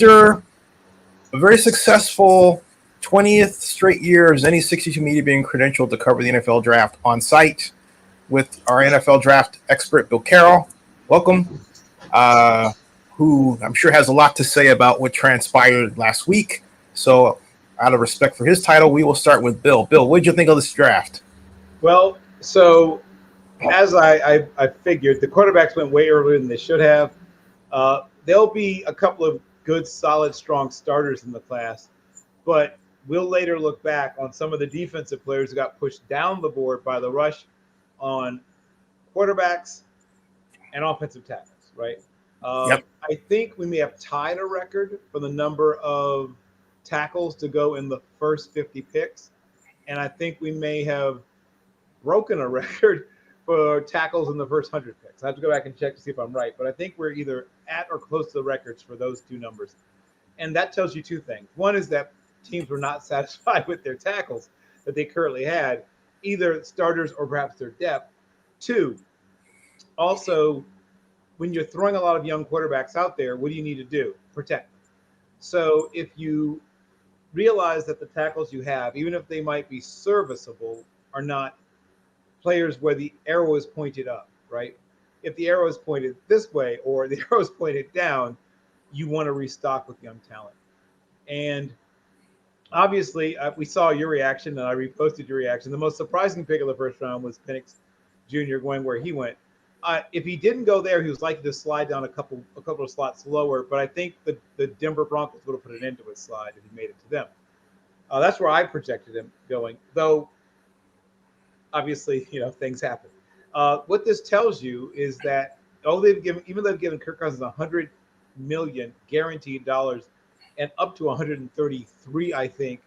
after a very successful 20th straight year of any 62 media being credentialed to cover the NFL draft on site with our NFL draft expert, Bill Carroll. Welcome. Who I'm sure has a lot to say about what transpired last week. So, out of respect for his title, we will start with Bill. Bill, what did you think of this draft? Well, so as I figured, the quarterbacks went way earlier than they should have. There'll be a couple of good, solid, strong starters in the class, but we'll later look back on some of the defensive players who got pushed down the board by the rush on quarterbacks and offensive tackles, right? Yep. I think we may have tied a record for the number of tackles to go in the first 50 picks, and I think we may have broken a record for tackles in the first 100 picks. I have to go back and check to see if I'm right, but I think we're either at or close to the records for those two numbers. And that tells you two things. One is that teams were not satisfied with their tackles that they currently had, either starters or perhaps their depth. Two, also, when you're throwing a lot of young quarterbacks out there, what do you need to do? Protect them. So if you realize that the tackles you have, even if they might be serviceable, are not players where the arrow is pointed up, right? If the arrow is pointed this way or the arrow is pointed down, you want to restock with young talent. And obviously, we saw your reaction, and I reposted your reaction. The most surprising pick of the first round was Penix Jr. going where he went. If he didn't go there, he was likely to slide down a couple of slots lower. But I think the Denver Broncos would have put an end to his slide if he made it to them. That's where I projected him going, though. Obviously, things happen. What this tells you is that they've given Kirk Cousins $100 million guaranteed dollars, and up to 133, I think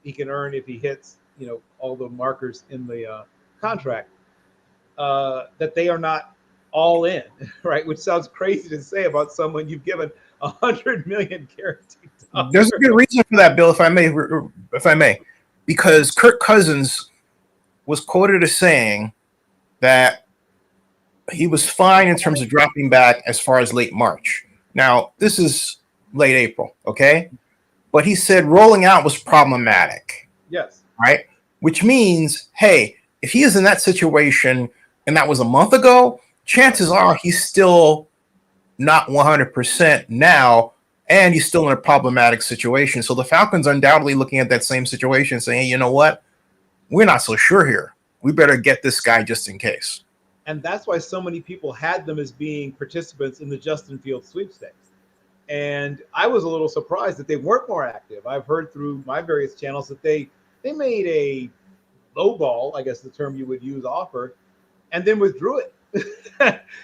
he can earn if he hits all the markers in the contract. That they are not all in, right? Which sounds crazy to say about someone you've given $100 million guaranteed dollars. There's a good reason for that, Bill, if I may, because Kirk Cousins was quoted as saying that he was fine in terms of dropping back as far as late March. Now, this is late April, okay? But he said rolling out was problematic. Yes. Right? Which means, hey, if he is in that situation and that was a month ago, chances are he's still not 100% now, and he's still in a problematic situation. So the Falcons are undoubtedly looking at that same situation saying, hey, you know what? We're not so sure here. We better get this guy just in case. And that's why so many people had them as being participants in the Justin Fields sweepstakes. And I was a little surprised that they weren't more active. I've heard through my various channels that they made a lowball, I guess the term you would use, offer, and then withdrew it.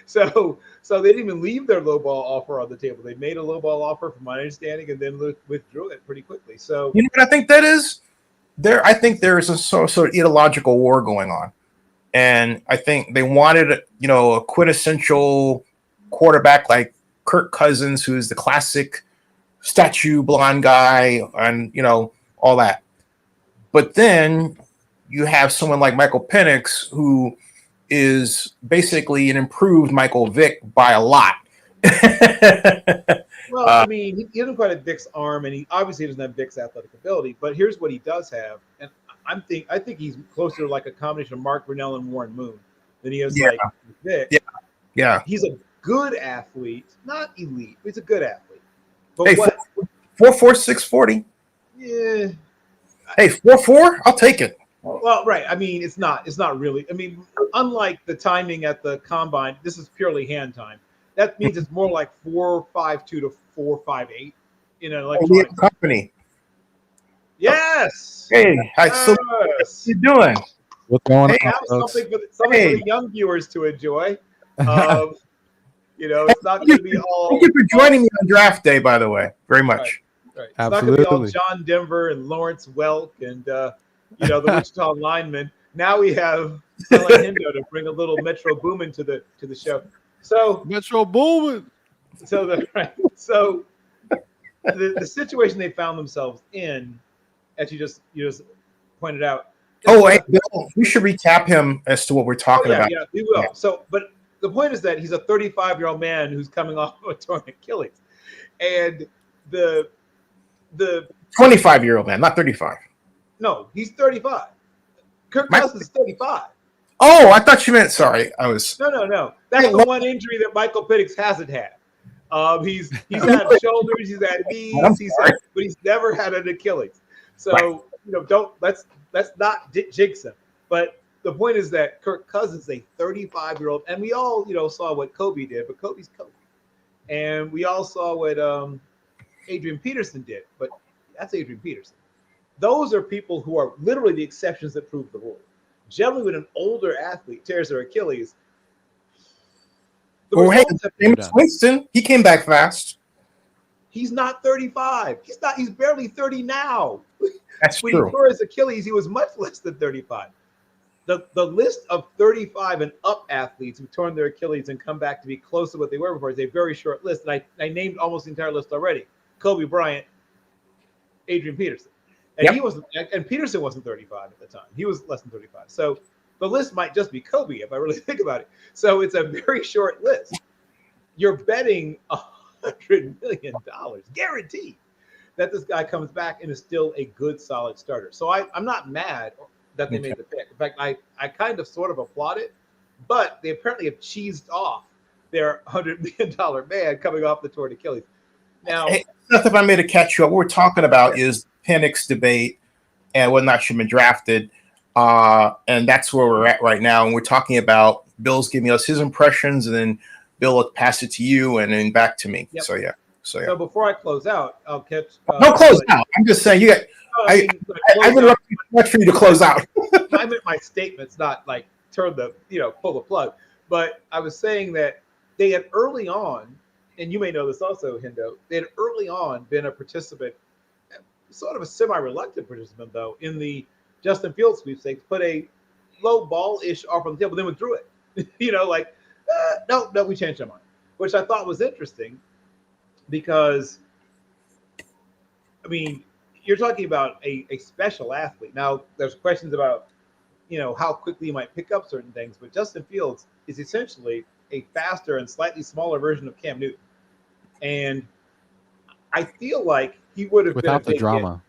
So they didn't even leave their lowball offer on the table. They made a lowball offer, from my understanding, and then withdrew it pretty quickly. So you know what I think that is? I think there is a sort of ideological war going on. And I think they wanted, a quintessential quarterback like Kirk Cousins, who's the classic statue blonde guy and, all that. But then you have someone like Michael Penix, who is basically an improved Michael Vick by a lot. Well, I mean, he doesn't quite have Vick's arm, and he obviously doesn't have Vick's athletic ability. But here's what he does have, and I think he's closer to like a combination of Mark Brunell and Warren Moon than he is like Vick. Yeah. He's a good athlete, not elite. But he's a good athlete. But hey, 4'4", 640. Yeah. Hey, 4'4", I'll take it. Well, right. I mean, it's not really. I mean, unlike the timing at the combine, this is purely hand time. That means it's more like 4.52 to 4.58 in an electronic company. Yes. Hey, so what you doing? What's going on? Now something for the young viewers to enjoy. It's not going to be all. Thank you for joining me on draft day, by the way. Very much. Right. It's Absolutely. not going to be all John Denver and Lawrence Welk and the Wichita linemen. Now we have Hindo to bring a little Metro Boomin to the show. So Metro Boomin. So the situation they found themselves in, as you just pointed out. Oh, hey, Bill, we should recap him as to what we're talking about. Yeah, we will. Yeah. So, but the point is that he's a 35-year-old man who's coming off of a torn Achilles, and the 25-year-old man, not 35. no, he's 35. Kirk Mike- Cousins is 35. Oh, I thought you meant. Sorry, I was. No. That's the one injury that Michael Penix hasn't had. He's had shoulders, he's had knees, but he's never had an Achilles. So let's not jinx him. But the point is that Kirk Cousins is a 35-year-old, and we all saw what Kobe did, but Kobe's Kobe, and we all saw what Adrian Peterson did, but that's Adrian Peterson. Those are people who are literally the exceptions that prove the rule. Generally, when an older athlete tears their Achilles, James Winston, he came back fast. He's not 35. He's barely 30 now. That's when true. He tore his Achilles, he was much less than 35. The list of 35 and up athletes who torn their Achilles and come back to be close to what they were before is a very short list. And I named almost the entire list already. Kobe Bryant, Adrian Peterson. And he wasn't, and Peterson wasn't 35 at the time. He was less than 35. So the list might just be Kobe if I really think about it. So it's a very short list. You're betting $100 million guaranteed that this guy comes back and is still a good, solid starter. So I'm not mad that they made the pick. In fact, I kind of sort of applaud it, but they apparently have cheesed off their $100 million man coming off the torn Achilles. Now, hey, if I made a catch you up, what we're talking about is Penix debate and whether or not she's been drafted. And that's where we're at right now. And we're talking about Bill's giving us his impressions, and then Bill will pass it to you and then back to me. Yep. So before I close out, I'll catch. Don't close out. I'm just saying you got. I've been looking much for you to close out. I meant my statements, not like pull the plug. But I was saying that they had early on, and you may know this also, Hendo, they had early on been a participant, sort of a semi-reluctant participant, though, in the Justin Fields sweepstakes, put a low ball-ish offer on the table, then withdrew it. No, we changed our mind, which I thought was interesting because, I mean, you're talking about a special athlete. Now, there's questions about, how quickly you might pick up certain things, but Justin Fields is essentially a faster and slightly smaller version of Cam Newton. And I feel like he would have without been the drama.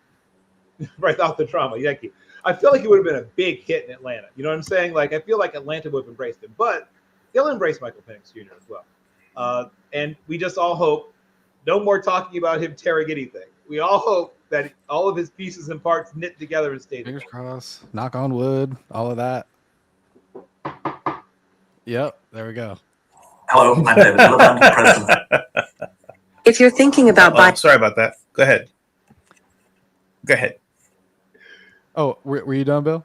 Without the drama, thank you. I feel like he would have been a big hit in Atlanta. You know what I'm saying? Like, I feel like Atlanta would have embraced him, but they'll embrace Michael Penix Jr. as well. And we just all hope no more talking about him tearing anything. We all hope that all of his pieces and parts knit together and stay together. Fingers crossed. Knock on wood. All of that. Yep. There we go. Hello, I'm David Miliband, President. If you're thinking about buying, sorry about that. Go ahead. Oh, were you done, Bill?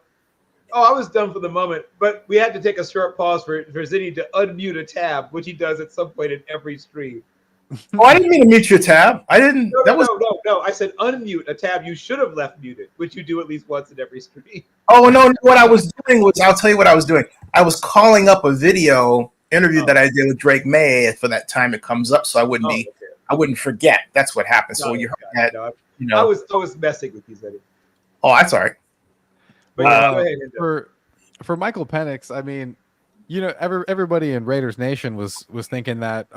Oh, I was done for the moment, but we had to take a short pause for Zinni to unmute a tab, which he does at some point in every stream. Oh, I didn't mean to mute your tab. I didn't. No. I said unmute a tab you should have left muted, which you do at least once in every stream. Oh, no. What I was doing was, I'll tell you what I was doing. I was calling up a video interview that I did with Drake May for that time it comes up, so I wouldn't forget. That's what happened. So you heard that. I was messing with you, Zinni. Oh, that's all right. But go ahead. For Michael Penix, I mean, everybody in Raiders Nation was thinking that,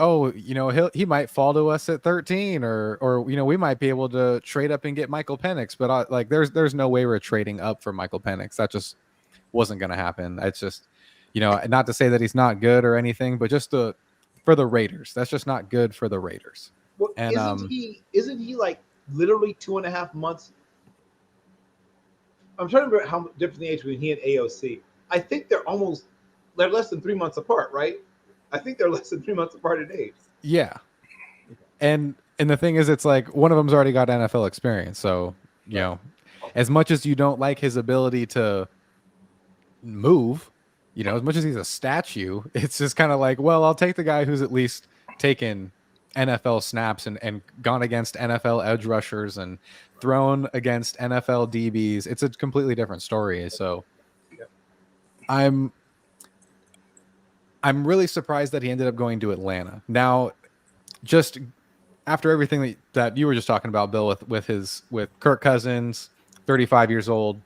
he might fall to us at 13, or we might be able to trade up and get Michael Penix, but there's no way we're trading up for Michael Penix. That just wasn't going to happen. It's just, not to say that he's not good or anything, but just for the Raiders, that's just not good for the Raiders. Well, and isn't he like literally 2.5 months? I'm trying to remember how different the age between he and AOC. I think they're less than 3 months apart, right? I think they're less than 3 months apart in age. Yeah. And the thing is, it's like one of them's already got NFL experience. So, as much as you don't like his ability to move, as much as he's a statue, it's just kind of like, well, I'll take the guy who's at least taken NFL snaps and gone against NFL edge rushers and thrown against NFL DBs. It's a completely different story. So I'm really surprised that he ended up going to Atlanta. Now, just after everything that you were just talking about, Bill, with Kirk Cousins, 35 years old,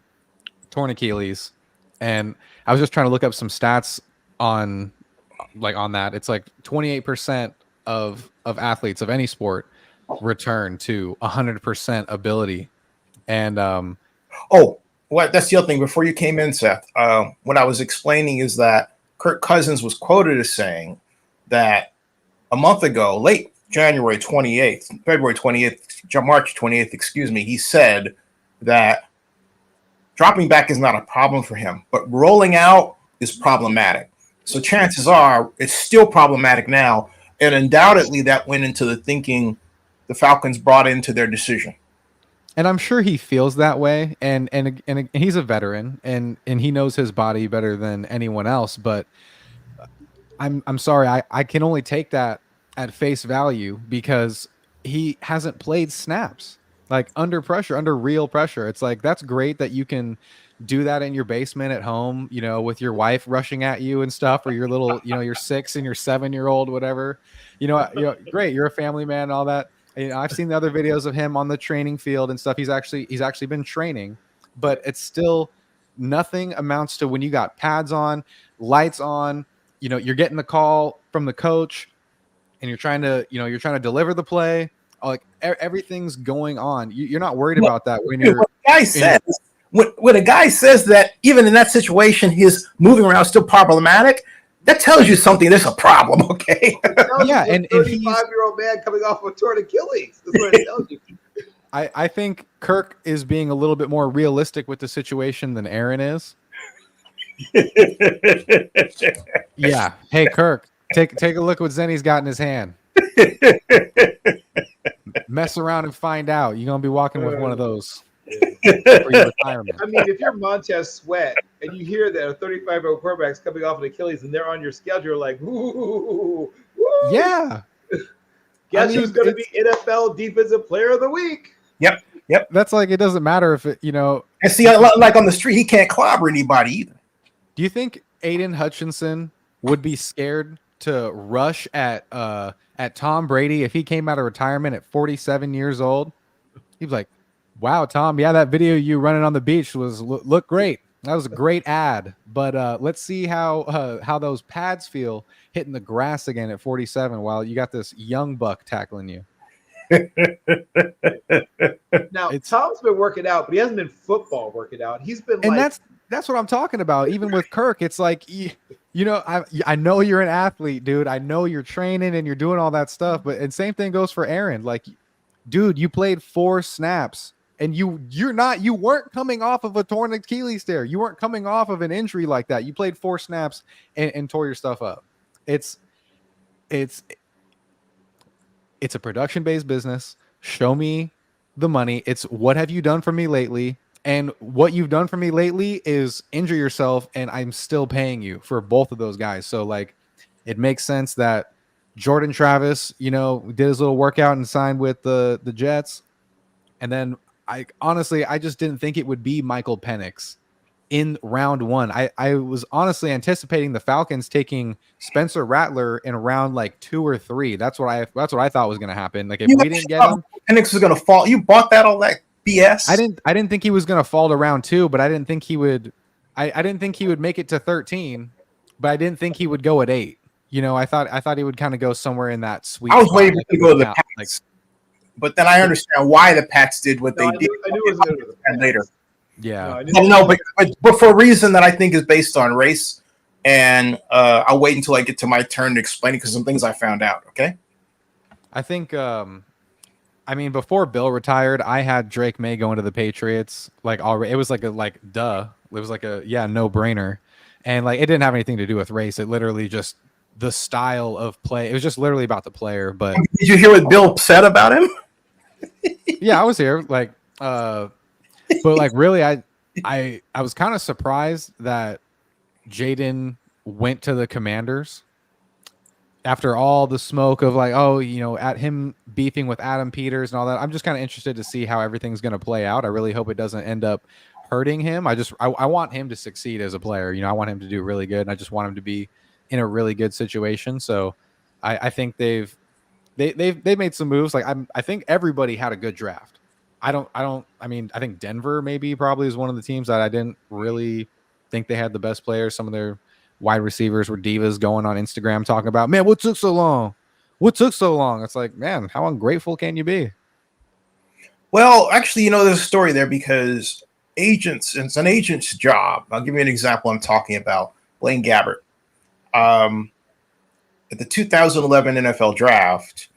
torn Achilles, and I was just trying to look up some stats on that. It's like 28% of athletes of any sport return to 100% ability. And Oh, what? That's the other thing. Before you came in, Seth, what I was explaining is that Kirk Cousins was quoted as saying that a month ago, late January 28th, February 28th, March 28th, excuse me, he said that dropping back is not a problem for him, but rolling out is problematic. So chances are it's still problematic now. And undoubtedly that went into the thinking the Falcons brought into their decision. and I'm sure he feels that way, and he's a veteran, and he knows his body better than anyone else. But I'm sorry, I can only take that at face value because he hasn't played snaps like under pressure, under real pressure. It's like that's great that you can do that in your basement at home, you know, with your wife rushing at you and stuff, or your little, you know, your 6 and your 7-year-old, whatever. Great, you're a family man and all that. You know, I've seen the other videos of him on the training field and stuff. He's actually been training, but it's still nothing amounts to when you got pads on, lights on, you know, you're getting the call from the coach and you're trying to deliver the play. Like everything's going on. You're not worried about that when you're. When a guy says that even in that situation, his moving around is still problematic, that tells you something. There's a problem, okay? Yeah, and 35-year-old man coming off a torn Achilles. That's what it tells you. I think Kirk is being a little bit more realistic with the situation than Aaron is. Yeah. Hey, Kirk, take a look what Zenny's got in his hand. Mess around and find out. You're gonna be walking with one of those for your retirement. I mean, if you're Montez Sweat and you hear that a 35-year-old quarterback's coming off an Achilles and they're on your schedule, like, woo, Yeah. Guess who's going to be NFL Defensive Player of the Week? Yep. That's like, it doesn't matter if it, you know. And see, like on the street, he can't clobber anybody either. Do you think Aiden Hutchinson would be scared to rush at Tom Brady if he came out of retirement at 47 years old? He'd be like, "Wow, Tom, yeah, that video you running on the beach was look great. That was a great ad. But let's see how those pads feel hitting the grass again at 47 while you got this young buck tackling you." Now, Tom's been working out, but he hasn't been football working out. He's been and that's what I'm talking about. Even with Kirk, it's like, you know, I know you're an athlete, dude. I know you're training and you're doing all that stuff. But and same thing goes for Aaron. Like, dude, you played 4 snaps and you weren't coming off of a torn Achilles tear. You weren't coming off of an injury like that. You played 4 snaps and tore your stuff up. It's a production-based business. Show me the money. It's what have you done for me lately? And what you've done for me lately is injure yourself, and I'm still paying you for both of those guys. So, like, it makes sense that Jordan Travis, you know, did his little workout and signed with the Jets. And then I just didn't think it would be Michael Penix in round 1. I was honestly anticipating the Falcons taking Spencer Rattler in round like 2 or 3. That's what I thought was going to happen. Like, if we didn't get him, Penix was going to fall. You bought that all that BS. I didn't think he was going to fall to round 2, but I didn't think he would. I didn't think he would make it to 13, but I didn't think he would go at 8. You know, I thought he would kind of go somewhere in that sweet. I was waiting to go to the Pats, but then I understand why the Pats did what they did. I knew it was going to go to the Pats later. Yeah. But for a reason that I think is based on race, and I'll wait until I get to my turn to explain it because some things I found out. Okay. I think. I mean, before Bill retired, I had Drake May going to the Patriots. Like, already, it was like duh. It was like no brainer, and like it didn't have anything to do with race. It literally just the style of play. It was just literally about the player. But did you hear what Bill said about him? Yeah, I was here. Like, but like really, I was kind of surprised that Jaden went to the Commanders after all the smoke of like, oh, you know, at him beefing with Adam Peters and all that. I'm just kind of interested to see how everything's going to play out. I really hope it doesn't end up hurting him. I want him to succeed as a player. You know, I want him to do really good, and I just want him to be in a really good situation. So I think they've made some moves. Like I think everybody had a good draft. I think Denver probably is one of the teams that I didn't really think they had the best players. Some of their wide receivers were divas going on Instagram talking about, man, what took so long? what took so long? It's like, man, how ungrateful can you be? Well, actually, there's a story there because it's an agent's job. I'll give you an example I'm talking about. Blaine Gabbert. At the 2011 NFL draft,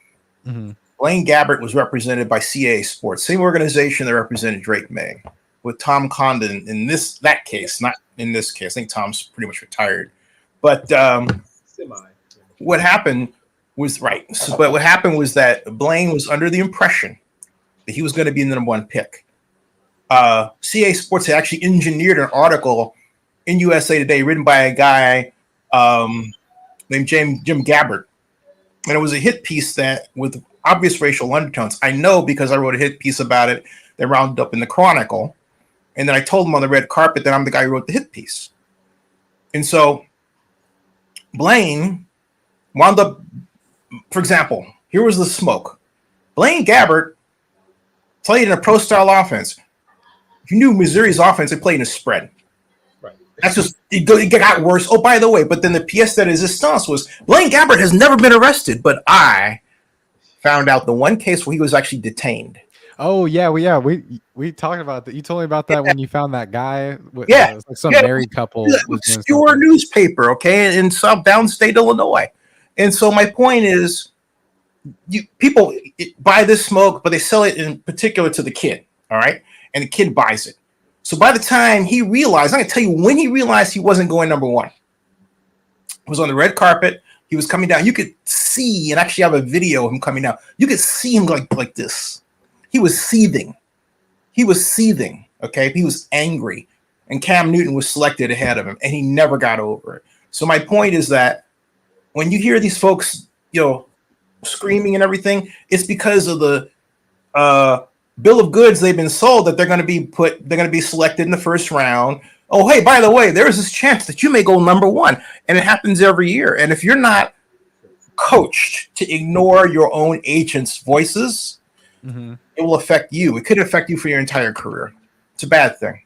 Blaine Gabbert was represented by CAA Sports, same organization that represented Drake May, with Tom Condon in that case, not in this case. I think Tom's pretty much retired. But what happened was but what happened was that Blaine was under the impression that he was going to be the number one pick. CAA Sports had actually engineered an article in USA Today written by a guy named Jim Gabbert. And it was a hit piece that with obvious racial undertones. I know because I wrote a hit piece about it that rounded up in the Chronicle. And then I told him on the red carpet that I'm the guy who wrote the hit piece. And so Blaine wound up, for example, here was the smoke. Blaine Gabbert played in a pro-style offense. If you knew Missouri's offense, they played in a spread. Right. That's just, it got worse. Oh, by the way, but then the pièce de résistance was Blaine Gabbert has never been arrested, but I found out the one case where he was actually detained. Oh yeah, we talked about that. You told me about that when you found that guy. Yeah, it was like some married couple. Obscure newspaper, okay, in some downstate Illinois. And so my point is, people buy this smoke, but they sell it in particular to the kid. All right, and the kid buys it. So by the time he realized, I'm going to tell you when he realized he wasn't going number one. He was on the red carpet. He was coming down. You could see, and actually have a video of him coming down. You could see him like this. He was seething. Okay, he was angry. And Cam Newton was selected ahead of him, and he never got over it. So my point is that when you hear these folks, screaming and everything, it's because of the bill of goods they've been sold that they're going to be selected in the first round. Oh, hey, by the way, there is this chance that you may go number one, and it happens every year. And if you're not coached to ignore your own agents' voices, it will affect you. It could affect you for your entire career. It's a bad thing.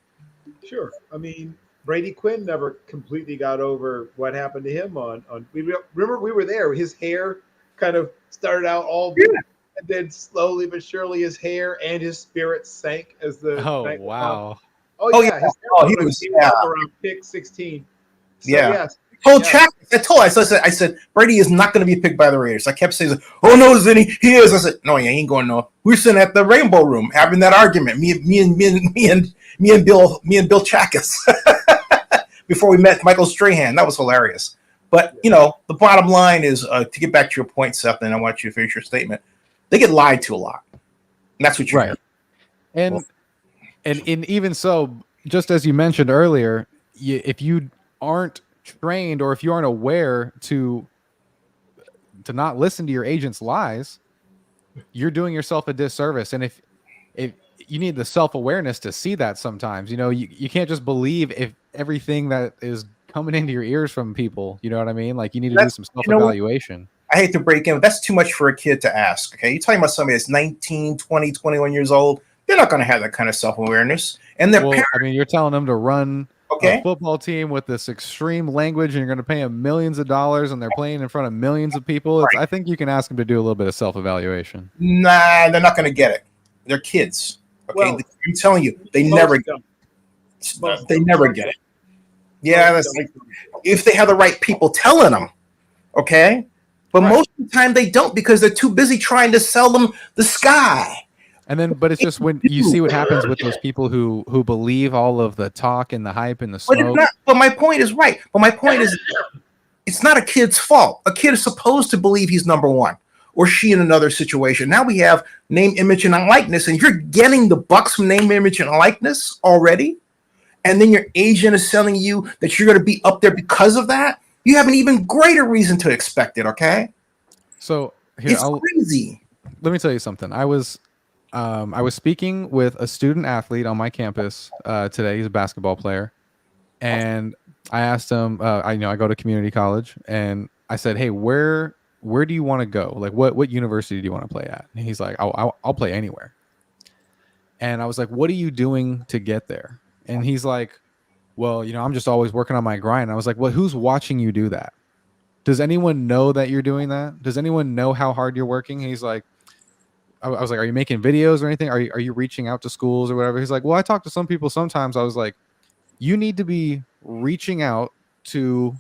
Sure. I mean, Brady Quinn never completely got over what happened to him on. Remember we were there. His hair kind of started out all blue, and then slowly but surely his hair and his spirit sank as the night went on. Oh yeah. He was around pick 16. So, yes. I said Brady is not going to be picked by the Raiders. I kept saying, "Oh no, Zinni, he is." I said, "No, he ain't going no." We were sitting at the Rainbow Room having that argument. Me and Bill Chakas before we met Michael Strahan. That was hilarious. But the bottom line is to get back to your point, Seth, and I want you to finish your statement. They get lied to a lot, and that's what you're right. And even so, just as you mentioned earlier, if you aren't trained or if you aren't aware to not listen to your agent's lies, you're doing yourself a disservice. And if you need the self-awareness to see that sometimes, you can't just believe if everything that is coming into your ears from people, you know what I mean? Like you need to do some self-evaluation. I hate to break in, but that's too much for a kid to ask. Okay. You're talking about somebody that's 19, 20, 21 years old. They're not going to have that kind of self-awareness. And parents, I mean, you're telling them to run a football team with this extreme language, and you're going to pay them millions of dollars, and they're playing in front of millions of people. Right. I think you can ask them to do a little bit of self-evaluation. Nah, they're not going to get it. They're kids. Okay, well, I'm telling you, they never get it. Yeah, that's like if they have the right people telling them. Okay, but most of the time they don't because they're too busy trying to sell them the sky. And then, but it's just when you see what happens with those people who believe all of the talk and the hype and the smoke. But my point is right. But my point is, it's not a kid's fault. A kid is supposed to believe he's number one, or she in another situation. Now we have name, image, and likeness, and you're getting the bucks from name, image, and likeness already, and then your agent is telling you that you're going to be up there because of that. You have an even greater reason to expect it. Okay. So it's crazy. Let me tell you something. I was speaking with a student athlete on my campus today. He's a basketball player. And I asked him, I go to community college, and I said, "Hey, where do you want to go? Like what university do you want to play at?" And he's like, I'll play anywhere. And I was like, "What are you doing to get there?" And he's like, "Well, I'm just always working on my grind." And I was like, "Well, who's watching you do that?" does anyone know that you're doing that? Does anyone know how hard you're working? He's like, I was like, are you making videos or anything? Are you reaching out to schools or whatever? He's like, well, I talk to some people sometimes. I was like, you need to be reaching out to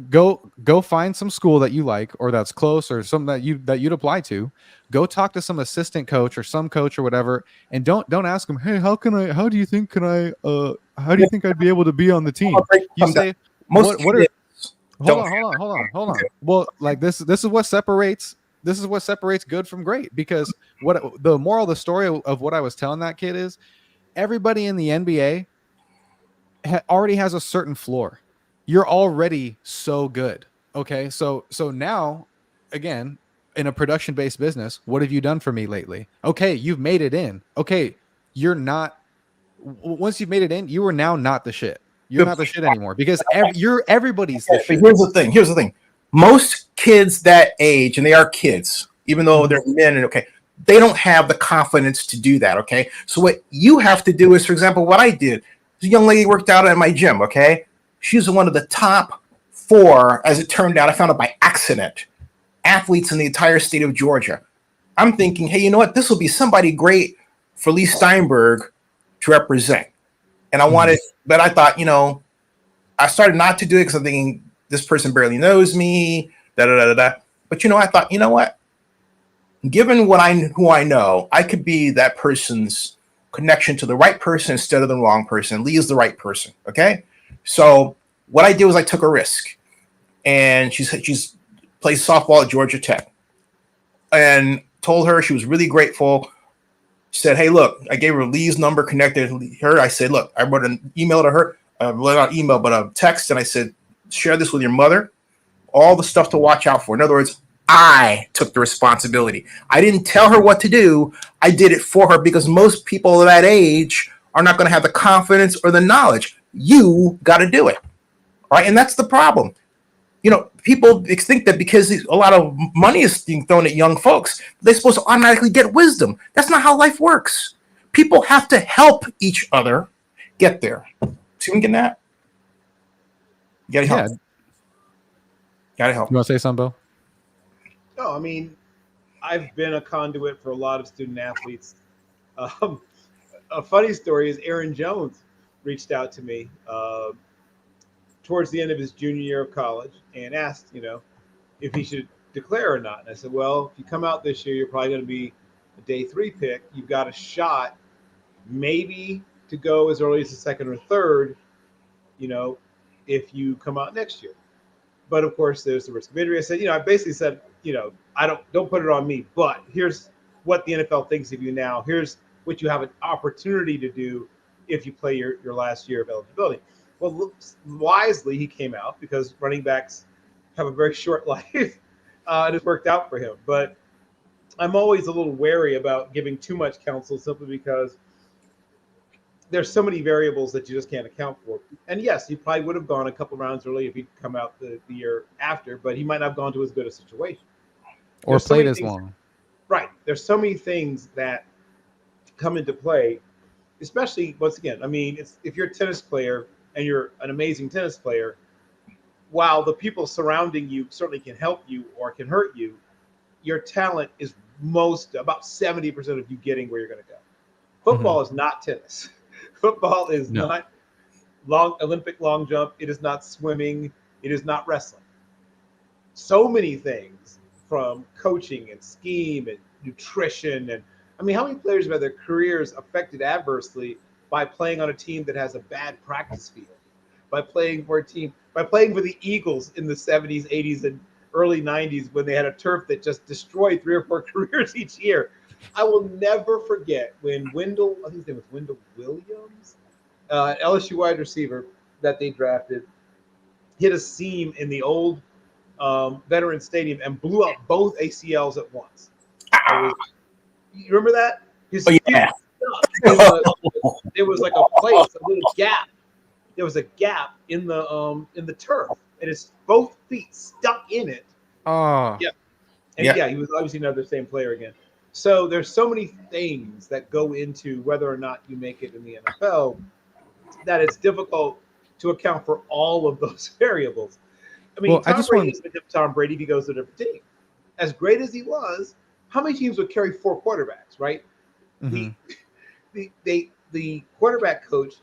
go find some school that you like or that's close or something that you'd apply to. Go talk to some assistant coach or some coach or whatever, and don't ask them, hey, how do you think I'd be able to be on the team? You say, Most what are kids don't hold on. Well, like this is what separates good from great, because what the moral of the story of what I was telling that kid is, everybody in the NBA already has a certain floor. You're already so good. Okay. So now, again, in a production based business, what have you done for me lately? Okay. You've made it in. Okay. You're not, once you've made it in, you are now not the shit. You're not the shit anymore, because everybody's the But shit. here's the thing. Here's the thing. Most kids that age, and they are kids, even though they're men, and okay, they don't have the confidence to do that. Okay. So what you have to do is, for example, what I did. This young lady worked out at my gym. Okay. She's one of the top 4, as it turned out. I found out by accident, athletes in the entire state of Georgia. I'm thinking, hey, you know what? This will be somebody great for Lee Steinberg to represent. And I wanted, but I thought, I started not to do it because I'm thinking this person barely knows me, da da da da. But I thought, you know what? Given who I know, I could be that person's connection to the right person instead of the wrong person. Lee is the right person. Okay. So what I did was I took a risk, and she's plays softball at Georgia Tech, and told her she was really grateful. Said, hey, look, I gave her Lee's number, connected her. I said, look, I wrote an email to her, not email, but a text, and I said, share this with your mother, all the stuff to watch out for. In other words, I took the responsibility. I didn't tell her what to do. I did it for her, because most people of that age are not going to have the confidence or the knowledge. You got to do it. Right. And that's the problem. People think that because a lot of money is being thrown at young folks, they're supposed to automatically get wisdom. That's not how life works. People have to help each other get there. See, we getting that? You gotta help. Yeah. Gotta help. You want to say something, Bill? No, I mean, I've been a conduit for a lot of student athletes. A funny story is Aaron Jones reached out to me towards the end of his junior year of college and asked, if he should declare or not. And I said, well, if you come out this year, you're probably going to be a day 3 pick. You've got a shot maybe to go as early as the 2nd or 3rd, if you come out next year. But of course, there's the risk of injury. I said, I basically said, I don't put it on me, but here's what the NFL thinks of you now. Here's what you have an opportunity to do if you play your last year of eligibility. Well, wisely, he came out, because running backs have a very short life, and it's worked out for him. But I'm always a little wary about giving too much counsel, simply because there's so many variables that you just can't account for. And yes, he probably would have gone a couple rounds early if he'd come out the year after, but he might not have gone to as good a situation. Or played as long. Right. There's so many things that come into play, especially, once again, I mean, if you're a tennis player and you're an amazing tennis player, while the people surrounding you certainly can help you or can hurt you, your talent is about 70% of you getting where you're going to go. Football is not tennis. Football is not Olympic long jump. It is not swimming. It is not wrestling. So many things, from coaching and scheme and nutrition. And I mean, how many players have had their careers affected adversely by playing on a team that has a bad practice field, by playing for the Eagles in the 70s, 80s, and early 90s, when they had a turf that just destroyed 3 or 4 careers each year. I will never forget when I think his name was Wendell Williams, LSU wide receiver that they drafted, hit a seam in the old Veterans Stadium and blew out both ACLs at once. You remember that? Yeah. There was like a little gap. There was a gap in the turf, and his both feet stuck in it. Oh. Yeah. And he was obviously not the same player again. So there's so many things that go into whether or not you make it in the NFL that it's difficult to account for all of those variables. I mean, Well, I Tom just Brady want- is going to Tom Brady if he goes to a different team. As great as he was, how many teams would carry 4 quarterbacks, right? Mhm. The quarterback coach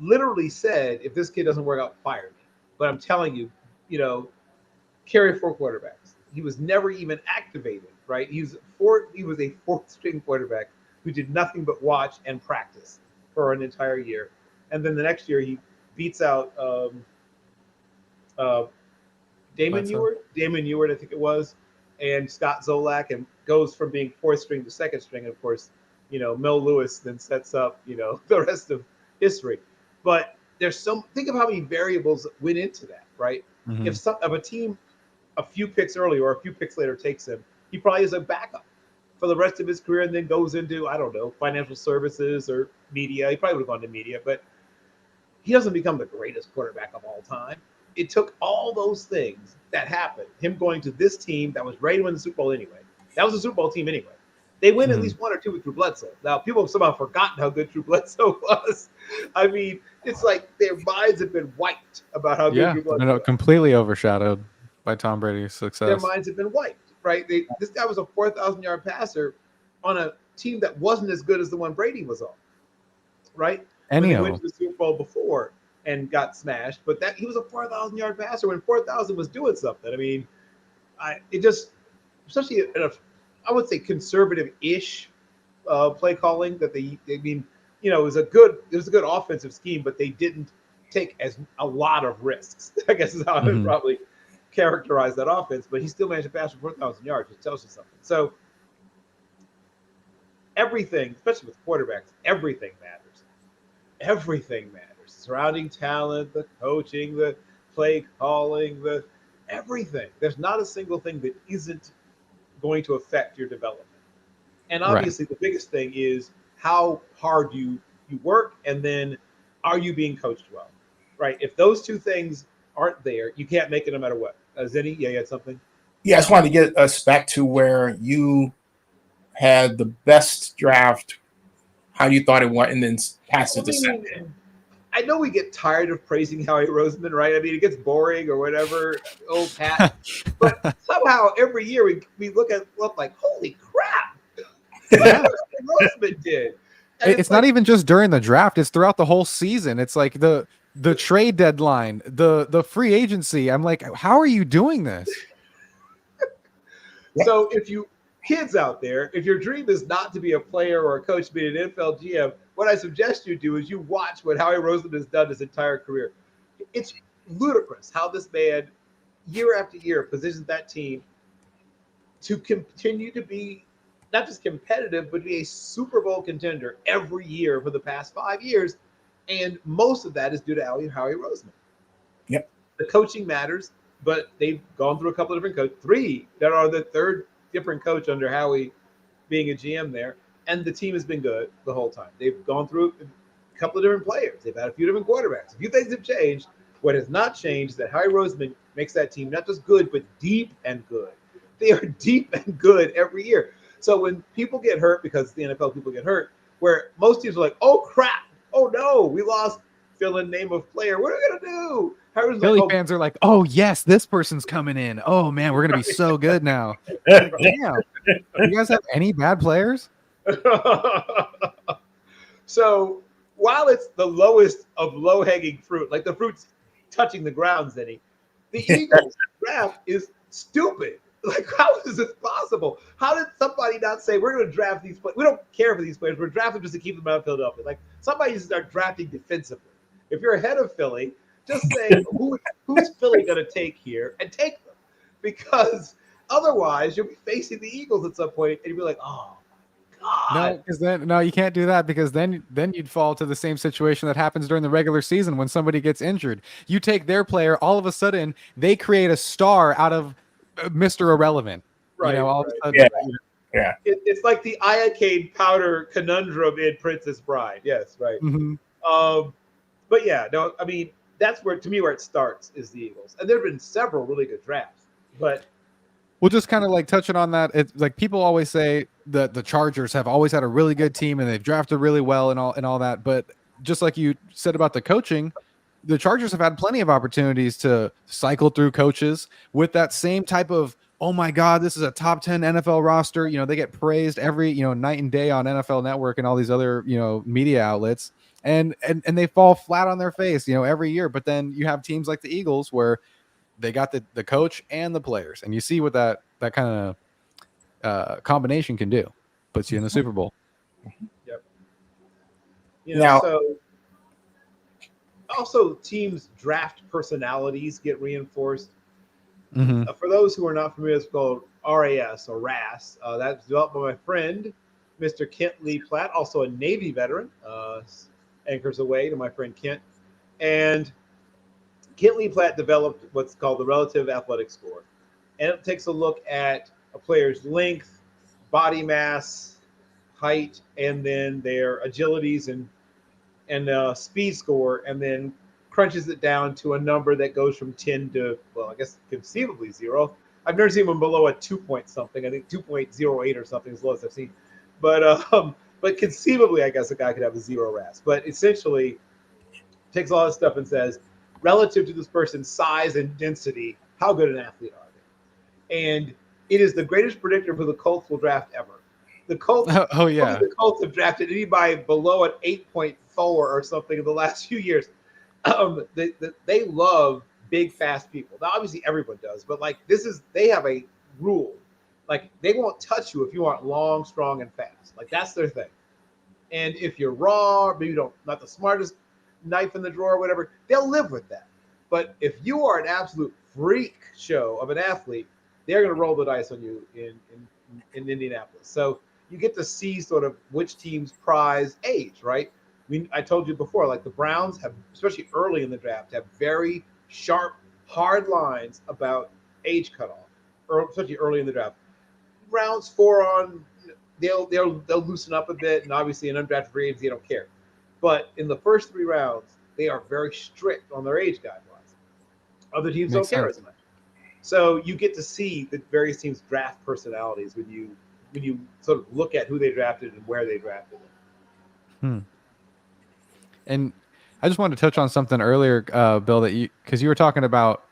literally said, if this kid doesn't work out, fire me. But I'm telling you, carry 4 quarterbacks. He was never even activated, right? He was a 4th string quarterback who did nothing but watch and practice for an entire year. And then the next year he beats out uh, Damon Ewart, I think it was, and Scott Zolak, and goes from being 4th string to 2nd string. And of course, Mel Lewis then sets up, the rest of history. But think of how many variables went into that, right? Mhm. If a team a few picks earlier or a few picks later takes him, he probably is a backup for the rest of his career, and then goes into, I don't know, financial services or media. He probably would have gone to media, but he doesn't become the greatest quarterback of all time. It took all those things that happened, him going to this team that was ready to win the Super Bowl anyway. That was a Super Bowl team anyway. They win at least 1 or 2 with Drew Bledsoe. Now, people have somehow forgotten how good Drew Bledsoe was. I mean, it's like their minds have been wiped about how good Drew Bledsoe was. Completely overshadowed by Tom Brady's success. Their minds have been wiped, right? This guy was a 4,000-yard passer on a team that wasn't as good as the one Brady was on, right? When they went to the Super Bowl before and got smashed, but he was a 4,000-yard passer when 4,000 was doing something. I mean, especially in I would say conservative-ish play calling that it was a good offensive scheme, but they didn't take a lot of risks. I guess is how I would probably characterize that offense. But he still managed to pass for 4,000 yards, which tells you something. So everything, especially with quarterbacks, everything matters. Everything matters. Surrounding talent, the coaching, the play calling, everything. There's not a single thing that isn't going to affect your development. And obviously, the biggest thing is how hard you work, and then are you being coached well, right? If those 2 things aren't there, you can't make it no matter what. Zenny, you had something? Yeah, I just wanted to get us back to where you had the best draft, how you thought it went, and then pass it to Saturday. I know we get tired of praising Howie Roseman, right? I mean, it gets boring or whatever, old hat. But somehow every year we look like, holy crap, what Roseman did. And it's not even just during the draft; it's throughout the whole season. It's like the trade deadline, the free agency. I'm like, how are you doing this? So kids out there, if your dream is not to be a player or a coach, to be an NFL GM, what I suggest you do is you watch what Howie Roseman has done his entire career. It's ludicrous how this man, year after year, positions that team to continue to be not just competitive, but be a Super Bowl contender every year for the past 5 years. And most of that is due to Howie Roseman. Yep. The coaching matters, but they've gone through a couple of different coaches, 3 that are the 3rd different coach under Howie being a GM there. And the team has been good the whole time. They've gone through a couple of different players. They've had a few different quarterbacks. A few things have changed. What has not changed is that Howie Roseman makes that team not just good, but deep and good. They are deep and good every year. So when people get hurt, because the NFL people get hurt, where most teams are like, oh, crap. Oh, no, we lost fill in name of player. What are we going to do? Philly fans are like, oh, yes, this person's coming in. Oh, man, we're going to be so good now. Like, damn. You guys have any bad players? So while it's the lowest of low-hanging fruit, like the fruit's touching the ground, Zenny, the Eagles draft is stupid. Like, how is this possible? How did somebody not say, we're going to draft these players? We don't care for these players. We're drafting just to keep them out of Philadelphia. Like, somebody needs to start drafting defensively. If you're ahead of Philly, just say, who's Philly going to take here, and take them. Because otherwise, you'll be facing the Eagles at some point, and you'll be like, oh, God. No, because you can't do that, because then you'd fall to the same situation that happens during the regular season when somebody gets injured. You take their player, all of a sudden, they create a star out of Mr. Irrelevant. Right, all of a sudden. Yeah. It's like the iocane powder conundrum in Princess Bride. Yes, right. Mm-hmm. But yeah, no, I mean, that's where it starts is the Eagles. And there have been several really good drafts. But we'll just kind of like touching on that. It's like people always say that the Chargers have always had a really good team and they've drafted really well and all that. But just like you said about the coaching, the Chargers have had plenty of opportunities to cycle through coaches with that same type of, oh my God, this is a top 10 NFL roster. You know, they get praised every, night and day on NFL Network and all these other, media outlets. And they fall flat on their face, every year. But then you have teams like the Eagles where they got the coach and the players. And you see what that kind of combination can do. Puts you in the Super Bowl. Yep. Now- So also teams' draft personalities get reinforced. Mm-hmm. For those who are not familiar, it's called RAS or RAS. That's developed by my friend, Mr. Kent Lee Platt, also a Navy veteran, anchors away to my friend Kent. And Kent Lee Platt developed what's called the relative athletic score. And it takes a look at a player's length, body mass, height, and then their agilities and speed score, and then crunches it down to a number that goes from 10 to, well, I guess conceivably 0. I've never seen one below a 2 point something. I think 2.08 or something is the lowest I've seen. But conceivably, I guess a guy could have a 0 RAS. But essentially, takes all this stuff and says, relative to this person's size and density, how good an athlete are they? And it is the greatest predictor for the Colts will draft ever. The Colts, Oh yeah, the Colts have drafted anybody below an 8.4 or something in the last few years. They love big, fast people. Now, obviously, everyone does, but like they have a rule. Like they won't touch you if you aren't long, strong, and fast. Like that's their thing. And if you're raw, maybe not the smartest knife in the drawer, or whatever, they'll live with that. But if you are an absolute freak show of an athlete, they're going to roll the dice on you in Indianapolis. So you get to see sort of which teams prize age, right? I told you before, like the Browns have, especially early in the draft, have very sharp, hard lines about age cutoff, especially early in the draft. Rounds 4 on, they'll loosen up a bit, and obviously in undrafted free agents, they don't care. But in the first 3 rounds, they are very strict on their age guidelines. Other teams don't care as much. So you get to see the various teams' draft personalities when you sort of look at who they drafted and where they drafted them. And I just wanted to touch on something earlier, Bill, because you were talking about,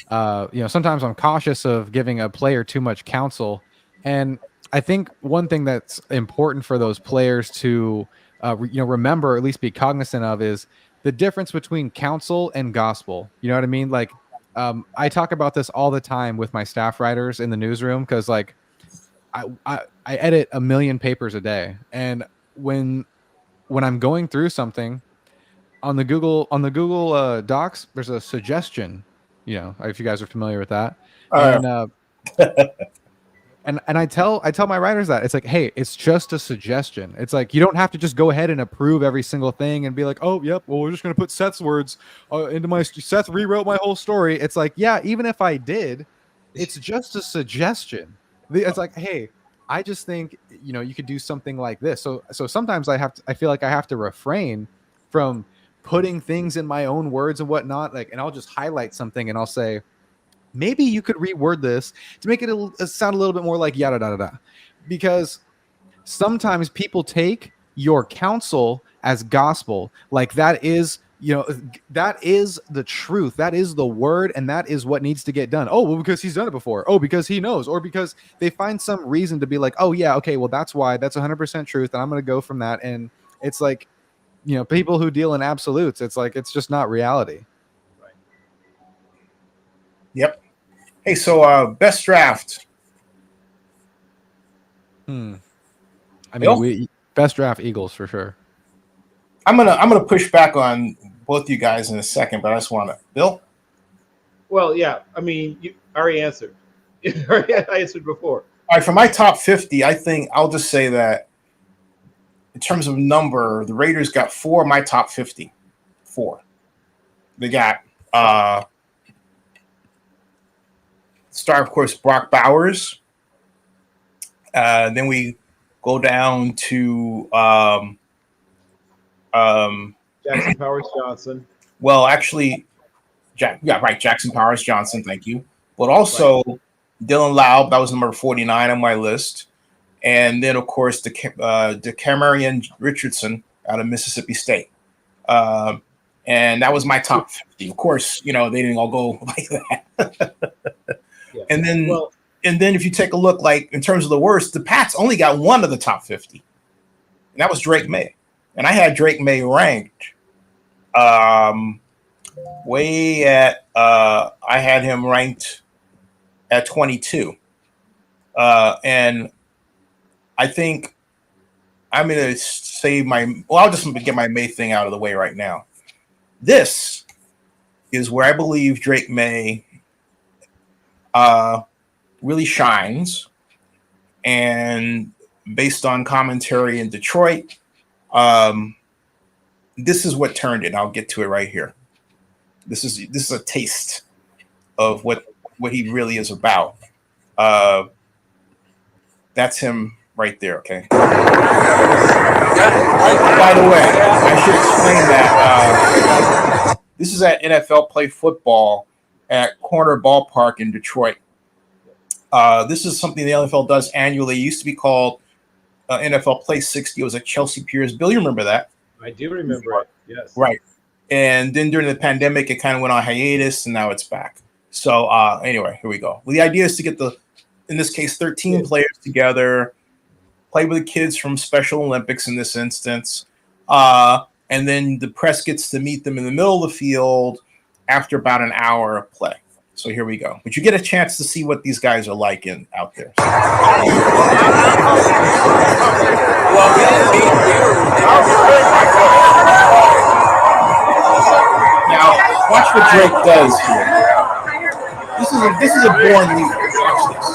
sometimes I'm cautious of giving a player too much counsel. And I think one thing that's important for those players to, remember, or at least be cognizant of, is the difference between counsel and gospel. You know what I mean? Like, I talk about this all the time with my staff writers in the newsroom, because like I edit 1 million papers a day. And when I'm going through something, on the Google Docs, there's a suggestion, if you guys are familiar with that. And I tell my writers that it's like, hey, it's just a suggestion. It's like, you don't have to just go ahead and approve every single thing and be like, oh, yep, well, we're just going to put Seth's words into Seth rewrote my whole story. It's like, yeah, even if I did, it's just a suggestion. It's like, hey, I just think, you could do something like this. So sometimes I feel like I have to refrain from putting things in my own words and whatnot, like, and I'll just highlight something and I'll say, maybe you could reword this to make it sound a little bit more like yada da da da, because sometimes people take your counsel as gospel, like that is that is the truth, that is the word, and that is what needs to get done. Oh, well, because he's done it before. Oh, because he knows, or because they find some reason to be like, oh yeah, okay, well that's why, that's 100% truth, and I'm going to go from that. And it's like, people who deal in absolutes, it's like, it's just not reality. Right. Yep. Hey, so best draft. I mean, Bill? Best draft, Eagles for sure. I'm gonna push back on both you guys in a second, but I just want to, Bill. Well, yeah. I mean, you already answered. I answered before. All right, for my top 50, I think I'll just say that in terms of number, the Raiders got 4 of my top 50. 4. They got start, of course, Brock Bowers. Then we go down to Jackson Powers Johnson. well, actually, Jackson Powers Johnson, thank you. But also Dylan Laub, that was number 49 on my list. And then, of course, the Decamerion Richardson out of Mississippi State. and that was my top 50. Of course, they didn't all go like that. Yeah. And then, Well, if you take a look, like in terms of the worst, the Pats only got one of the top 50, and that was Drake May. And I had Drake May ranked way at. I had him ranked at 22, and I think I'm going to save my. Well, I'll just get my May thing out of the way right now. This is where I believe Drake May really shines, and based on commentary in Detroit, this is what turned it. I'll get to it right here. This is a taste of what he really is about. That's him right there. Okay. By the way, I should explain that this is at NFL Play Football at Corner Ballpark in Detroit. This is something the NFL does annually. It used to be called NFL Play 60. It was at Chelsea Piers. Bill, you remember that? I do remember it. Yes. Right. And then during the pandemic, it kind of went on hiatus, and now it's back. So anyway, here we go. Well, the idea is to get in this case, 13 players together, play with the kids from Special Olympics in this instance. And then the press gets to meet them in the middle of the field after about an hour of play. So here we go. But you get a chance to see what these guys are like out there. Now, watch what Drake does here. This is a born leader. Watch this.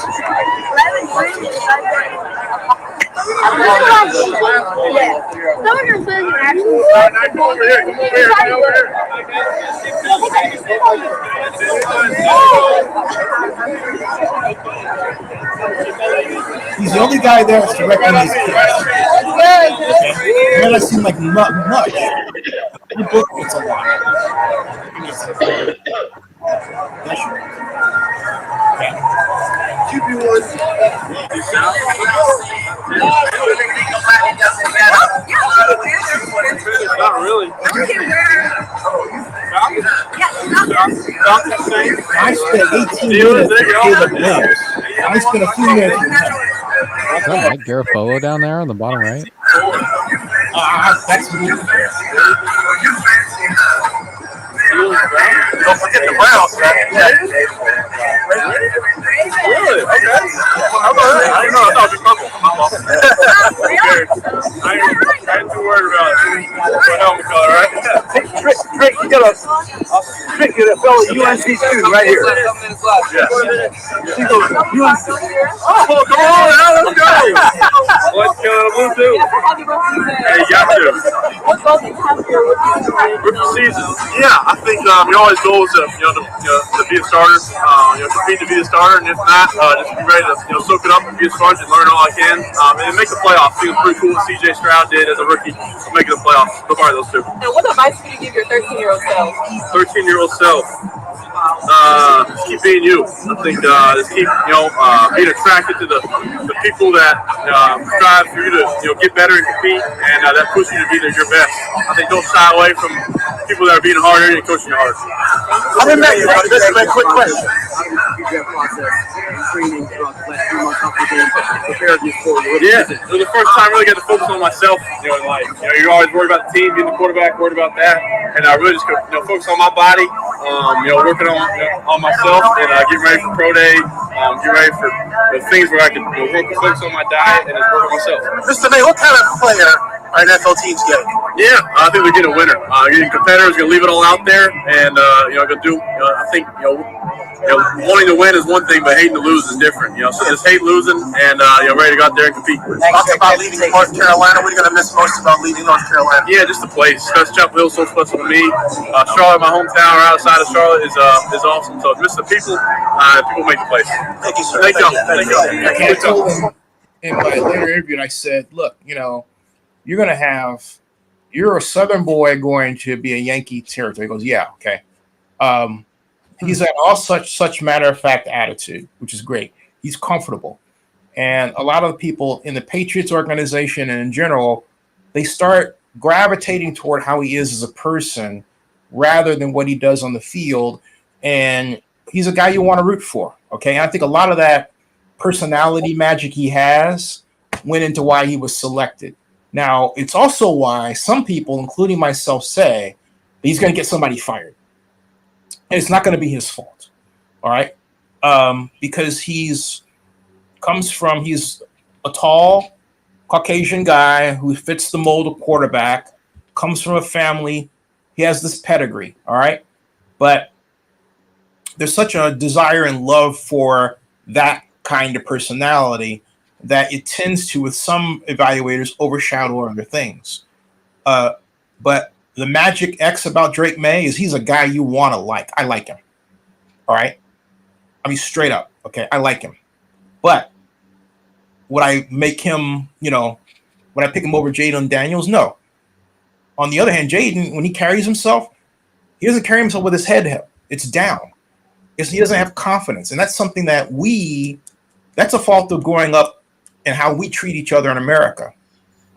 He's the only guy there that's directing these kids. It doesn't seem like not much. The book gets a lot. Not really. I spent 18 minutes with Caleb Williams. I spent a few minutes with him. Is that Mike Garafolo down there on the bottom right? That's me. Don't forget the Browns, man. Really? Okay. How about that? I didn't know. I thought it was purple. My fault. I ain't too worried about it. What helmet color, right? Trick, you got a trick of that fellow UNC student right here. Yeah. She goes, UNC. Oh, come on, now let's go. Let's go to blue too. Hey, you got to. Rookie season. Yeah, I think your always goal is to be a starter. Compete to be a starter, and if not, just be ready to soak it up and be a starter and learn all I can, and make the playoffs. I think it's pretty cool what CJ Stroud did as a rookie, making the playoffs. So far, those two. And what advice would you give your 13-year-old self? 13-year-old self. Just keep being you. I think just keep being attracted to the people that strive for you to get better and compete, and that push you to be your best. I think don't shy away from people that are being harder and coaching you hard. I didn't know you, but this is a quick question. Yeah, it was the first time I really got to focus on myself, in life. You're always worried about the team, being the quarterback, worried about that, and I really just focus on my body, working on myself, and getting ready for pro day, get ready for the things where I can focus on my diet and just work on myself. Mr. May, what kind of player are NFL teams getting? Yeah, I think we're getting a winner. Getting competitors, going to leave it all out there, and going to do. I think wanting to win is one thing, but hating to lose is different. So just hate losing and ready to go out there and compete. Talk about leaving North Carolina. What are you going to miss most about leaving North Carolina? Yeah, just the place. Chapel Hill's so special to me. Charlotte, my hometown, or outside of Charlotte, is awesome. So miss the people. People make the place. Thank you, sir. Thank you. Thank you. I told him in my later interview, and I said, look, you're a Southern boy going to be a Yankee territory. He goes, yeah, okay. He's got all such matter-of-fact attitude, which is great. He's comfortable. And a lot of the people in the Patriots organization and in general, they start gravitating toward how he is as a person rather than what he does on the field. And he's a guy you want to root for. Okay. And I think a lot of that personality magic he has went into why he was selected. Now, it's also why some people, including myself, say he's going to get somebody fired. And it's not going to be his fault. All right. Because he's a tall Caucasian guy who fits the mold of quarterback, comes from a family. He has this pedigree. All right. But there's such a desire and love for that kind of personality that it tends to, with some evaluators, overshadow other things. But the magic X about Drake May is he's a guy you want to like. I like him. All right. I mean, straight up. Okay. I like him. But would I make him, would I pick him over Jaden Daniels? No. On the other hand, Jaden, when he carries himself, he doesn't carry himself with his head. It's down. He doesn't have confidence. And that's something that that's a fault of growing up and how we treat each other in America.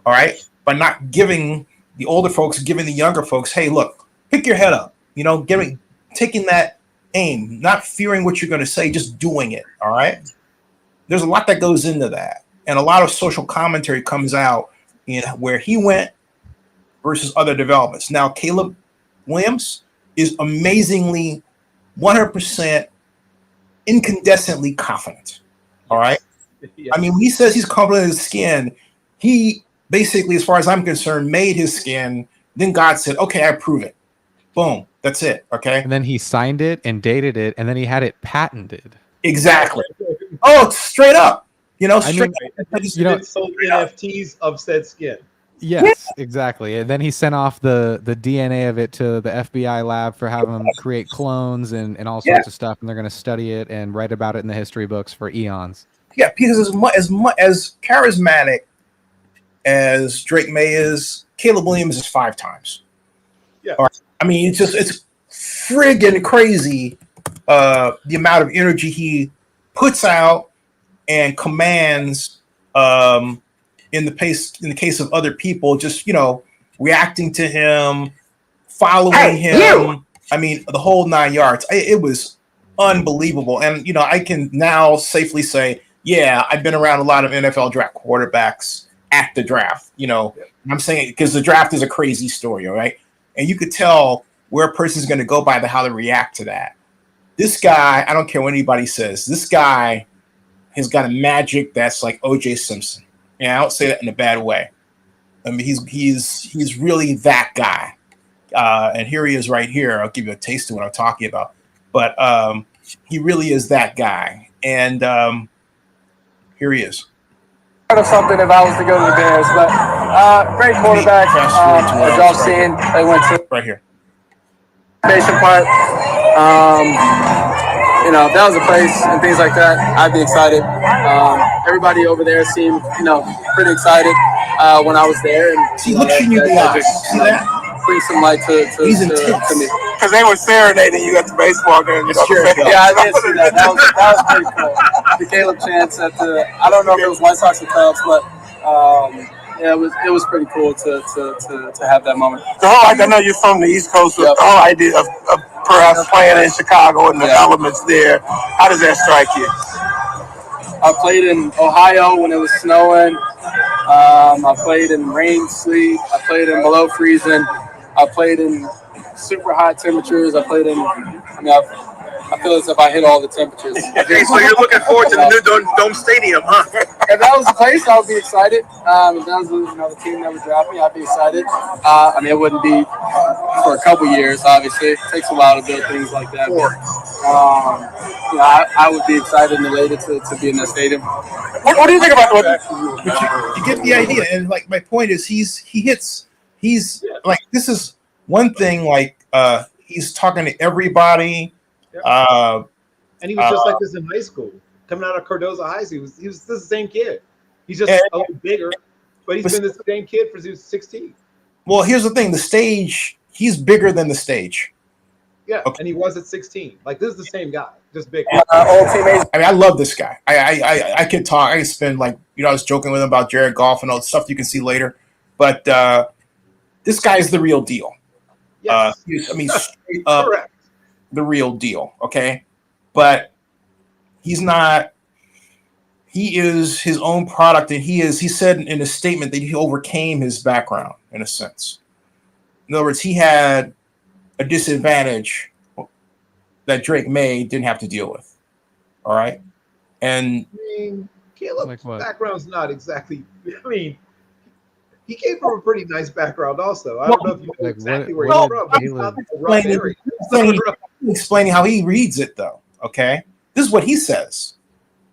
All right. By not giving the older folks, giving the younger folks, hey, look, pick your head up, taking that aim, not fearing what you're going to say, just doing it. All right. There's a lot that goes into that. And a lot of social commentary comes out in where he went versus other developments. Now, Caleb Williams is amazingly 100% incandescently confident. All right. I mean, when he says he's confident in his skin, he basically, as far as I'm concerned, made his skin. Then God said, okay, I approve it. Boom. That's it. Okay. And then he signed it and dated it, and then he had it patented. Exactly. Oh, straight up. Sold NFTs of said skin. Yes, exactly. And then he sent off the DNA of it to the FBI lab for having them create clones and all sorts of stuff, and they're going to study it and write about it in the history books for eons. Yeah, because as charismatic as Drake May is, Caleb Williams is 5 times. Yeah. I mean, it's friggin' crazy the amount of energy he puts out and commands in the case of other people, just reacting to him, following him. I mean, the whole 9 yards. It was unbelievable. And I can now safely say, yeah, I've been around a lot of NFL draft quarterbacks at the draft. I'm saying because the draft is a crazy story, all right? And you could tell where a person's going to go by how they react to that. This guy, I don't care what anybody says, this guy has got a magic that's like O.J. Simpson. And I don't say that in a bad way. I mean, he's really that guy. And here he is right here. I'll give you a taste of what I'm talking about. But he really is that guy. And here he is. Of something if I was to go to the Bears, but great quarterback. As y'all seen, they went to right here. Part. If that was a place and things like that, I'd be excited. Everybody over there seemed, pretty excited when I was there. And he looks in your eyes. See that? Bring some light to me. Because they were serenading you at the baseball game. Yeah, I did see that. That was pretty cool. The Caleb chants at I don't know if it was White Sox or Cubs, but it was pretty cool to have that moment. The whole, I know you're from the East Coast, the whole idea of perhaps playing in Chicago and the elements there, how does that strike you? I played in Ohio when it was snowing. I played in rain, sleet. I played in below freezing. I played in super hot temperatures. I feel as if I hit all the temperatures. Okay, so you're looking forward to the new Dome Stadium, huh? If that was the place, I would be excited. If that was the team that would draft me, I'd be excited. It wouldn't be for a couple years, obviously. It takes a while to build things like that. But, I would be excited and elated to be in that stadium. What do you think about what you get the idea? And like my point is, he's like, this is one thing. Like he's talking to everybody. And he was just like this in high school, coming out of Cardozo High School. He was the same kid. He's just a little bigger, but he's been the same kid since he was 16. Well, here's the thing: the stage. He's bigger than the stage. Yeah, okay. And he was at 16. Like, this is the same guy, just bigger. Old teammates. I mean, I love this guy. I could talk. I could spend I was joking with him about Jared Goff and all the stuff you can see later, but this guy is the real deal. Yes. Straight up Correct. the real deal. Okay, but he's not. He is his own product, and he said in a statement that he overcame his background in a sense. In other words, he had a disadvantage that Drake May didn't have to deal with. All right, and I mean, Caleb's Like what? background's not exactly. I mean, he came from a pretty nice background, also. I don't know if you know Like, exactly what where he's did from. But it's Caleb- not a rough explaining, area. explaining how he reads it, though. Okay, this is what he says.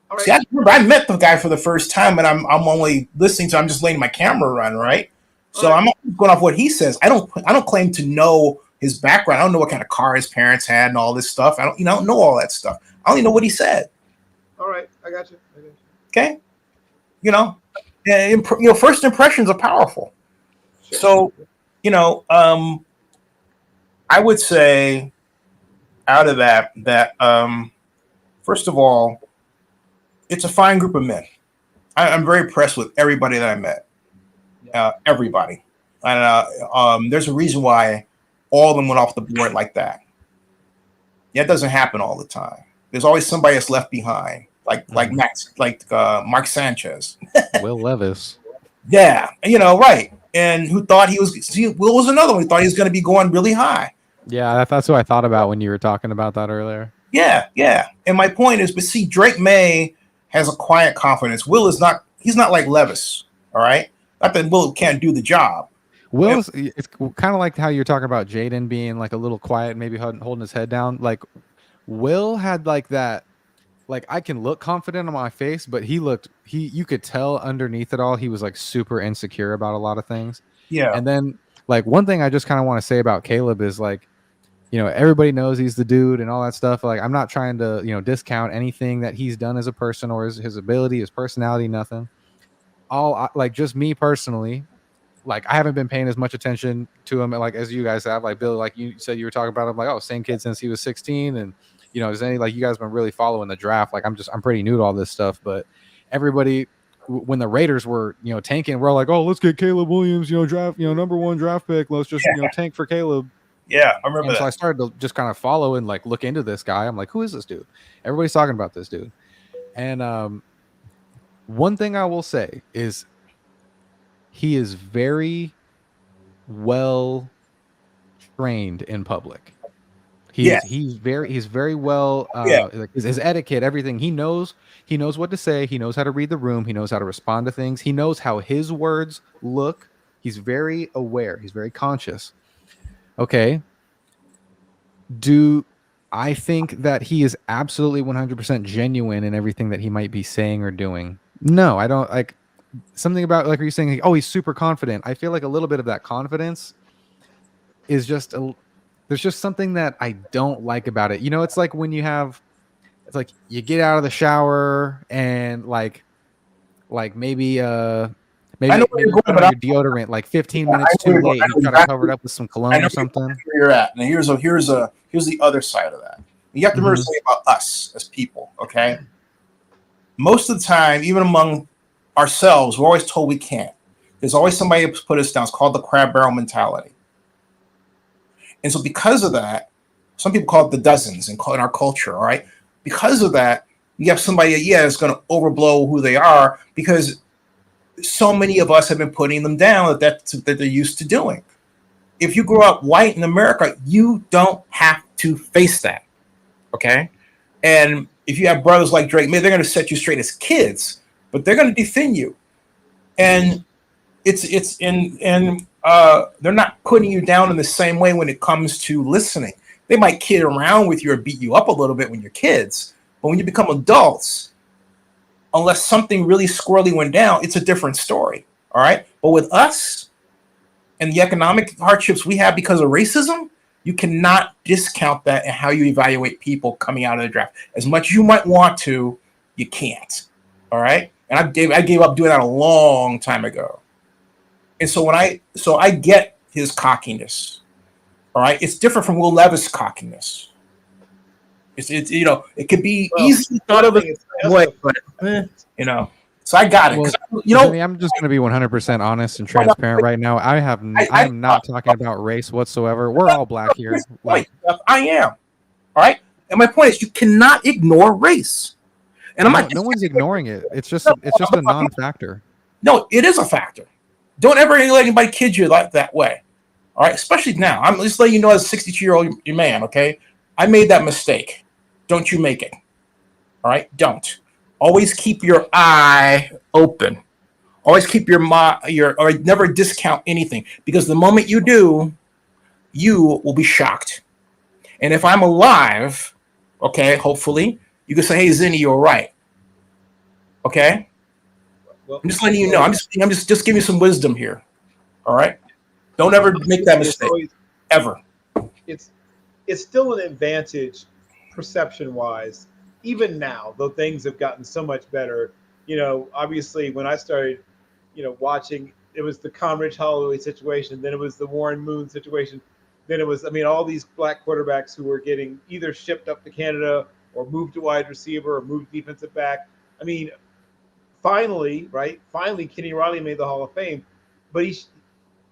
All right. See, I met the guy for the first time, and I'm only listening to. I'm just letting my camera run, right? So All right. I'm not going off what he says. I don't claim to know his background. I don't know what kind of car his parents had and all this stuff. I don't know all that stuff. I only know what he said. All right. I got you. Okay, and first impressions are powerful. Sure. So, I would say out of that first of all, it's a fine group of men. I'm very impressed with everybody that I met. Everybody, and there's a reason why all of them went off the board like that. Yeah, it doesn't happen all the time. There's always somebody that's left behind, like Mark Sanchez, Will Levis. Yeah, right. And who thought Will was another one who thought he was going to be going really high. Yeah, that's what I thought about when you were talking about that earlier. Yeah. And my point is, but see, Drake May has a quiet confidence. Will is not. He's not like Levis. All right. Not that Will can't do the job. It's kind of like how you're talking about Jaden being like a little quiet, maybe holding his head down. Like Will had like that. Like I can look confident on my face, but you could tell underneath it all, he was like super insecure about a lot of things. Yeah. And then like one thing I just kind of want to say about Caleb is like, everybody knows he's the dude and all that stuff. Like I'm not trying to, discount anything that he's done as a person or his ability, his personality, nothing. Like just me personally, like I haven't been paying as much attention to him like as you guys have. Like Bill, like you said, you were talking about him, like, oh, same kid since he was 16, and is any like you guys been really following the draft? Like I'm pretty new to all this stuff, but everybody when the Raiders were tanking, we're all like, oh, let's get Caleb Williams, draft, number 1 draft pick. Let's just tank for Caleb. Yeah, I remember that. So I started to just kind of follow and like look into this guy. I'm like, who is this dude? Everybody's talking about this dude, and one thing I will say is he is very well trained in public. He's very well like his etiquette, everything. He knows what to say, he knows how to read the room, he knows how to respond to things, he knows how his words look. He's very aware, he's very conscious. Okay. Do I think that he is absolutely 100% genuine in everything that he might be saying or doing? No, I don't. Like something about like, are you saying like, oh, he's super confident? I feel like a little bit of that confidence is just there's just something that I don't like about it. It's like when it's like you get out of the shower and like maybe your deodorant like 15 minutes too late. You try to cover it up with some cologne or something. Where you're at. Now here's the other side of that. You have to remember something about us as people. Okay. Most of the time, even among ourselves, we're always told we can't. There's always somebody who put us down. It's called the crab barrel mentality. And so because of that, some people call it the dozens in our culture, all right? Because of that, you have somebody, is going to overblow who they are because so many of us have been putting them down that they're used to doing. If you grow up white in America, you don't have to face that, okay? And if you have brothers like Drake May, they're going to set you straight as kids, but they're going to defend you. And they're not putting you down in the same way when it comes to listening. They might kid around with you or beat you up a little bit when you're kids, but when you become adults, unless something really squirrely went down, it's a different story. All right. But with us and the economic hardships we have because of racism, you cannot discount that in how you evaluate people coming out of the draft. As much as you might want to, you can't. All right. And I gave up doing that a long time ago. And so I get his cockiness. All right. It's different from Will Levis' cockiness. It could be easily thought of a way, but So I got it. Well, 'Cause, you know, Vinny, I'm just going to be 100% honest and transparent right now. I am not talking about race whatsoever. We're all black here. Like, I am. All right. And my point is, you cannot ignore race. And I'm not. no one's ignoring it. It's just a non-factor. No, it is a factor. Don't ever let anybody kid you like that way. All right. Especially now. I'm just letting you know, as a 62-year-old man. Okay. I made that mistake. Don't you make it. All right. Don't. Always keep your eye open. Always keep or never discount anything, because the moment you do, you will be shocked. And if I'm alive, okay, hopefully you can say, "Hey, Zinni, you're right." Okay, Well, I'm just letting you know. I'm just giving you some wisdom here. All right, don't ever make that mistake ever. It's still an advantage perception wise, even now, though things have gotten so much better. You know, obviously when I started, watching, it was the Conridge Holloway situation, then it was the Warren Moon situation, then it was, all these black quarterbacks who were getting either shipped up to Canada or moved to wide receiver or moved defensive back. I mean, finally, Kenny Riley made the Hall of Fame, but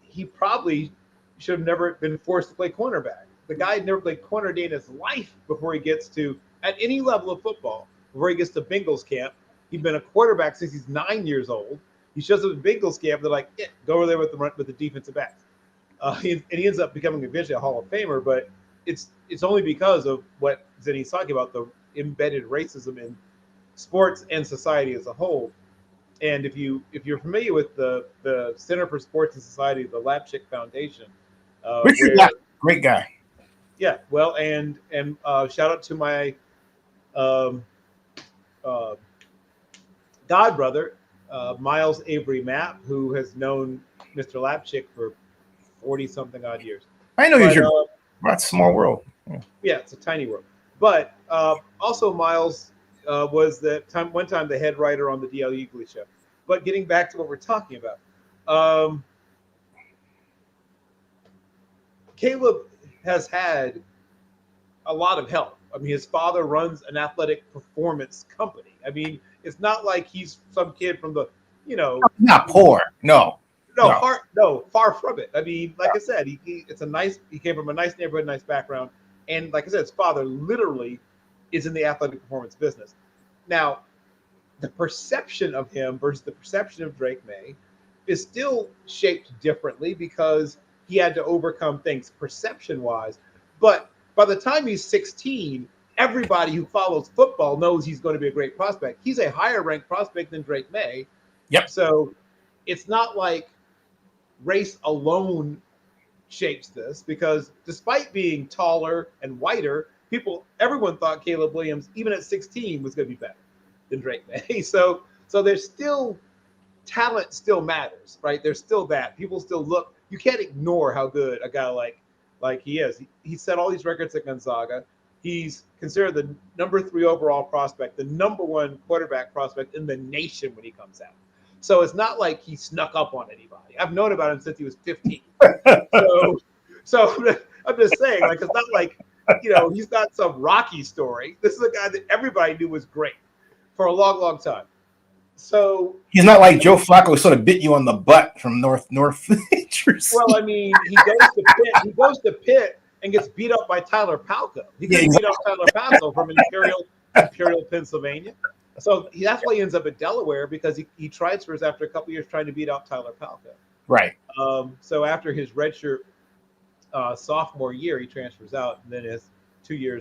he probably should have never been forced to play cornerback. The guy had never played corner day in his life before he gets to, at any level of football, before he gets to Bengals camp. He'd been a quarterback since he's 9 years old. He shows up at Bengals camp. They're like, go over there with the defensive backs. And he ends up becoming eventually a Hall of Famer. But it's only because of what Zinni's talking about, the embedded racism in sports and society as a whole. And if you're familiar with the Center for Sports and Society, the Lapchick Foundation, Richard, great guy. Yeah, well, and shout out to my godbrother, Miles Avery Mapp, who has known Mr. Lapchick for 40-something odd years. I know you're. That's a small world. Yeah, it's a tiny world. But also Miles was one time the head writer on the D.L. Hughley show. But getting back to what we're talking about, Caleb has had a lot of help. I mean, his father runs an athletic performance company. I mean, it's not like he's some kid from the, not poor. No, far from it. I mean, like I said, he came from a nice neighborhood, nice background. And like I said, his father literally is in the athletic performance business. Now, the perception of him versus the perception of Drake May is still shaped differently because he had to overcome things perception-wise. But by the time he's 16, everybody who follows football knows he's going to be a great prospect. He's a higher-ranked prospect than Drake May. Yep. So it's not like race alone shapes this, because despite being taller and whiter, everyone thought Caleb Williams, even at 16, was going to be better than Drake May. So there's still talent still matters, right? There's still that. People still look. You can't ignore how good a guy like he is. He set all these records at Gonzaga. He's considered the number 3 overall prospect, the number 1 quarterback prospect in the nation when he comes out. So it's not like he snuck up on anybody. I've known about him since he was 15. So I'm just saying, like, it's not like, he's not some Rocky story. This is a guy that everybody knew was great for a long, long time. So he's not like Joe Flacco, who sort of bit you on the butt from North Jersey. Well, I mean, he goes to Pitt and gets beat up by Tyler Palco. He gets beat up Tyler Palco from Imperial, Pennsylvania. So that's why he ends up at Delaware, because he transfers after a couple years trying to beat out Tyler Palco. Right. So after his redshirt sophomore year, he transfers out, and then has 2 years